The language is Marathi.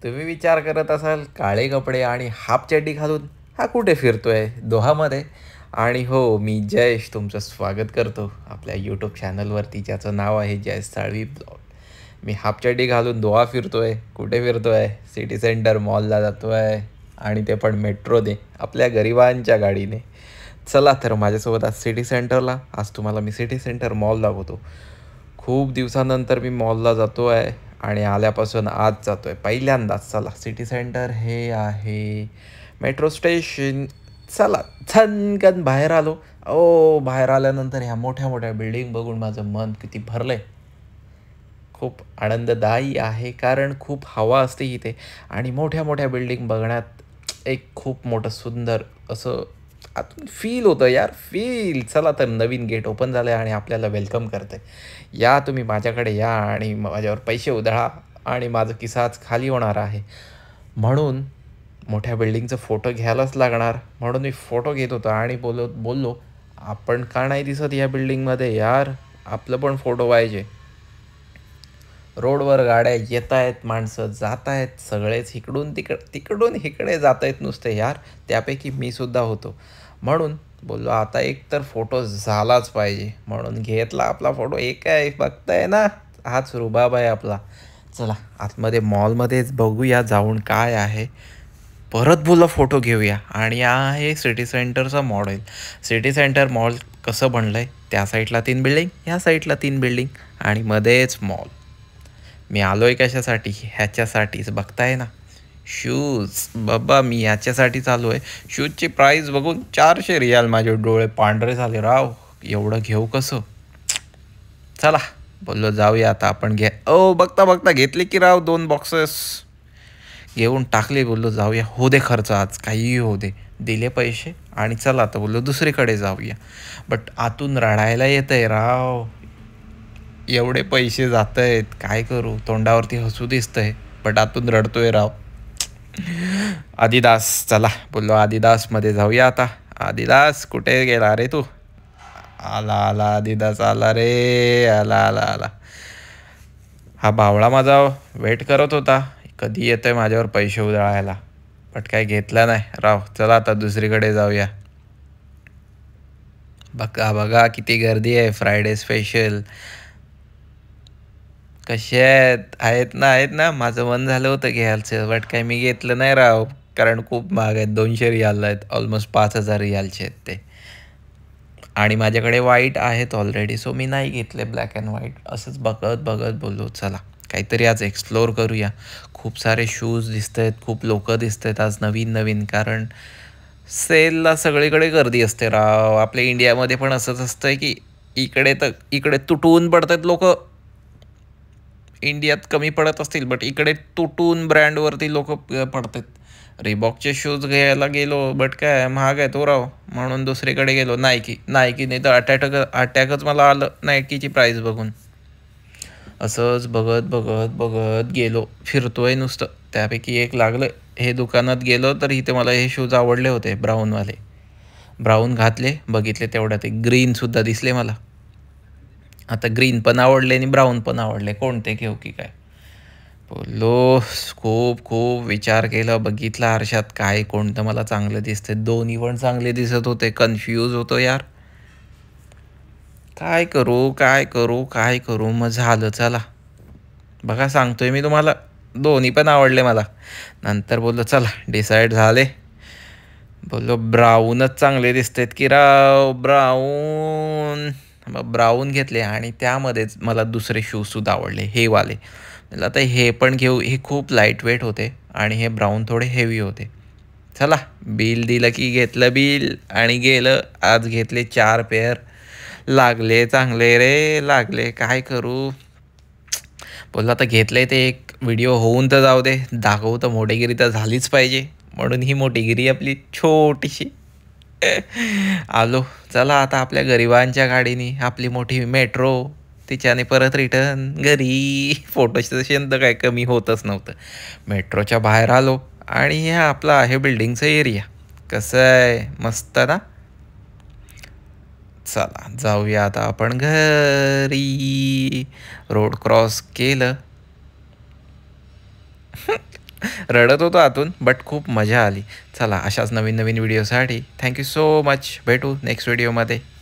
तुम्ही विचार करत असाल काळे कपडे आणि हाफ चड्डी घालून हा कुठे फिरतोय दोहामध्ये. आणि हो, मी जयेश तुमचं स्वागत करतो आपल्या यूट्यूब चॅनलवरती, ज्याचं नाव आहे जयेश साळवी ब्लॉग. मी हाफ चड्डी घालून दोहा फिरतोय. कुठे फिरतोय? सिटी सेंटर मॉलला जातोय, आणि ते पण मेट्रोने, आपल्या गरिबांच्या गाडीने. चला तर माझ्यासोबत आज सिटी सेंटरला. आज तुम्हाला मी सिटी सेंटर मॉल दाखवतो. खूप दिवसानंतर मी मॉलला जातो आहे, आणि आल्यापासून आज जातो आहे पहिल्यांदाच. चला, सिटी सेंटर हे आहे मेट्रो स्टेशन. चला, झनकन बाहेर आलो. बाहेर आल्यानंतर ह्या मोठ्या मोठ्या बिल्डिंग बघून माझं मन किती भरलं आहे. खूप आनंददायी आहे, कारण खूप हवा असते इथे, आणि मोठ्या मोठ्या बिल्डिंग बघण्यात एक खूप मोठं सुंदर असं आतून फील होतं यार, फील. चला तर, नवीन गेट ओपन झालं आहे आणि आपल्याला वेलकम करते. या तुम्ही माझ्याकडे या आणि माझ्यावर पैसे उधळा, आणि माझं किसाच खाली होणार आहे. म्हणून मोठ्या बिल्डिंगचं फोटो घ्यायलाच लागणार. म्हणून मी फोटो घेत होतो आणि बोललो, आपण का नाही दिसत या बिल्डिंगमध्ये यार, आपलं पण फोटो पाहिजे. रोडवर गाड्या येत आहेत, माणसं जात आहेत, सगळेच तिकडून इकडे जात आहेत नुसते यार. त्यापैकी मी सुद्धा होतो. म्हणून बोललो, आता एक तर फोटो झालाच पाहिजे. म्हणून घेतला आपला फोटो. एक आहे, बघताय ना, हाच रुबाब आहे आपला. चला, आतमध्ये मॉलमध्येच बघूया जाऊन काय आहे. परत बोलला फोटो घेऊया. आणि आहे सिटी सेंटरचा मॉडेल. सिटी सेंटर मॉल कसं बनलं आहे, त्या साईडला 3 बिल्डिंग, ह्या साईडला 3 बिल्डिंग, आणि मध्येच मॉल. मी आलो आहे कशासाठी? ह्याच्यासाठीच, बघताय ना, शूज. बाबा, मी ह्याच्यासाठीच आलो आहे. शूजची प्राईस बघून 400 रियाल. माझे डोळे पांढरे झाले राव. एवढं घेऊ कसं? चला, बोललो जाऊया आता आपण. बघता बघता घेतले की राव 2 बॉक्सेस घेऊन टाकले. बोललो जाऊया, हो दे खर्च, आज काहीही हो दे. दिले पैसे आणि चला आता बोललो दुसरीकडे जाऊया. बट आतून रडायला येत आहे राव. एवढे पैसे जात आहेत, काय करू? तोंडावरती हसू दिसतंय, बट आतून रडतोय राव. आदिदास, चला बोललो आदिदासमध्ये जाऊया आता. आदिदास कुठे गेला रे तू? आला आला आदिदास, आला रे, आला आला आला. हा बावळा माझा वेट करत होता, कधी येतोय माझ्यावर पैसे उधळायला. बट काय घेतला नाही राव. चला आता दुसरीकडे जाऊया. बघा बघा किती गर्दी आहे, फ्रायडे स्पेशल. कसे आहेत ना, आहेत ना. माझं मन झालं होतं घ्यायचं, बट काय मी घेतलं नाही राव, कारण खूप महाग आहेत. 200 रियाल आहेत, ऑलमोस्ट 5,000 रियालचे आहेत ते. आणि माझ्याकडे व्हाईट आहेत ऑलरेडी, सो मी नाही घेतले ब्लॅक अँड व्हाईट. असंच बघत बघत बोललो चला काहीतरी आज एक्सप्लोअर करूया. खूप सारे शूज दिसत आहेत, खूप लोक दिसत आहेत आज नवीन नवीन, कारण सेलला सगळीकडे गर्दी असते राव. आपल्या इंडियामध्ये पण असंच असतं की इकडे तुटून पडतात लोक. इंडियात कमी पडत असतील, बट इकडे तुटून ब्रँडवरती लोक पडतात. रिबॉकचे शूज घ्यायला गेलो, बट काय महाग आहे तो राव. म्हणून दुसरीकडे गेलो, नायकी नाही तर अटॅकच मला आलं नायकीची प्राईस बघून. असंच बघत बघत बघत गेलो, फिरतोय नुसतं. त्यापैकी एक लागलं. हे दुकानात गेलो तर इथे मला हे शूज आवडले होते, ब्राऊनवाले. ब्राऊन घातले, बघितले तेवढ्यात ते ग्रीनसुद्धा दिसले मला. आता ग्रीन पण आवडले आणि ब्राऊन पण आवडले, कोणते घेऊ की काय. बोललो, खूप खूप विचार केला, बघितला आरशात काय कोणतं मला चांगलं दिसते. दोन्ही पण चांगले दिसत होते. कन्फ्यूज होतो यार, काय करू काय करू काय करू. मग झालं, चला बघा सांगतोय मी तुम्हाला, दोन्ही पण आवडले मला. नंतर बोललो चला डिसाईड झाले. बोललो ब्राऊनच चांगले दिसतात की राव, ब्राऊन. मग ब्राऊन घेतले, आणि त्यामध्येच मला दुसरे शूजसुद्धा आवडले, हे वाले. म्हटलं आता हे पण घेऊ. हे खूप लाईट वेट होते, आणि हे ब्राऊन थोडे हेवी होते. चला, बिल दिलं की घेतलं बिल आणि गेलं. आज घेतले 4 पेअर. लागले चांगले रे, लागले, काय करू. बोललं आता घेतलंय ते एक व्हिडिओ होऊन तर जाऊ दे, दाखवू तर मोठेगिरी तर झालीच पाहिजे. म्हणून ही मोठीगिरी आपली छोटीशी. आलो. चला आता आपल्या गरिबांच्या गाडीनी, आपली मोठी मेट्रो, तिच्याने परत रिटर्न घरी. फोटो सेशन तर काय कमी होतच नव्हतं. मेट्रोच्या बाहेर आलो, आणि हे आपला आहे बिल्डिंगचा एरिया. कसं आहे, मस्त ना. चला जाऊया आता आपण घरी. रोड क्रॉस केलं. रडत होतो आतून, बट खूप मजा आली. चला, अशाच नवीन नवीन व्हिडिओसाठी थँक्यू सो मच. भेटू नेक्स्ट व्हिडिओमध्ये.